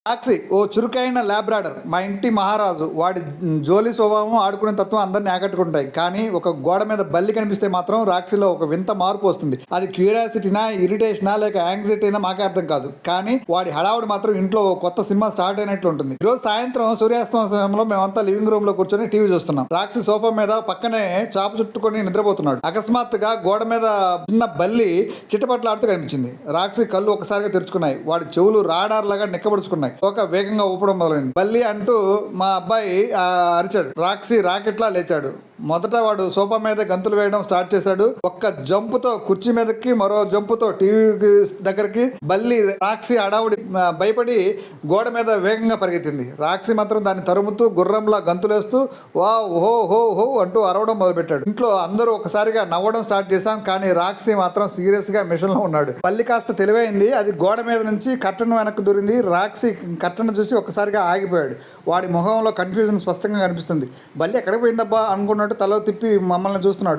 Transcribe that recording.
సాక్షి ఓ చురుకైన ల్యాబ్రాడర్, మా ఇంటి మహారాజు. వాడి జోలి స్వభావం, ఆడుకునే తత్వం అందరిని ఆకట్టుకుంటాయి. కానీ ఒక గోడ మీద బల్లి కనిపిస్తే మాత్రం రాక్షిలో ఒక వింత మార్పు వస్తుంది. అది క్యూరియాసిటీనా, ఇరిటేషనా, లేక యాంగ్జైటీనా మాకే అర్థం కాదు. కానీ వాడి హడావుడి మాత్రం ఇంట్లో ఓ కొత్త సినిమా స్టార్ట్ అయినట్లు ఉంటుంది. ఈరోజు సాయంత్రం సూర్యాస్తమయం సమయంలో మేమంతా లివింగ్ రూమ్ లో కూర్చొని టీవీ చూస్తున్నాం. రాక్షి సోఫా మీద పక్కనే చాప చుట్టుకొని నిద్రపోతున్నాడు. అకస్మాత్తుగా గోడ మీద చిన్న బల్లి చిట్టపట్లాడుతూ కనిపించింది. రాక్షి కళ్ళు ఒకసారిగా తెరుచుకున్నాయి. వాడి చెవులు రాడార్ లాగా నిక్కబడుచుకున్నాయి. ఒక వేగంగా ఊపడం మొదలైంది. బల్లి అంటూ మా అబ్బాయి అరిచాడు. రాక్షి రాకెట్లా లేచాడు. మొదట వాడు సోఫా మీద గంతులు వేయడం స్టార్ట్ చేశాడు. ఒక్క జంపుతో కుర్చీ మీదకి, మరో జంపుతో టీవీ దగ్గరికి. బల్లి రాక్షి అడావుడి భయపడి గోడ మీద వేగంగా పరిగెత్తింది. రాక్షి మాత్రం దాన్ని తరుముతూ గుర్రంలా గంతులేస్తూ వా హో హో హో అంటూ అరవడం మొదలుపెట్టాడు. ఇంట్లో అందరూ ఒకసారిగా నవ్వడం స్టార్ట్ చేశాం. కానీ రాక్షి మాత్రం సీరియస్ గా మిషన్ లో ఉన్నాడు. బల్లి కాస్త తెలివైంది. అది గోడ మీద నుంచి కట్టను వెనక్కి దూరింది. రాక్షి కట్టను చూసి ఒక్కసారిగా ఆగిపోయాడు. వాడి ముఖంలో కన్ఫ్యూజన్ స్పష్టంగా కనిపిస్తుంది. బల్లి ఎక్కడికి పోయిందబ్బా అనుకున్నట్టు తల తిప్పి మమ్మల్ని చూస్తున్నాడు.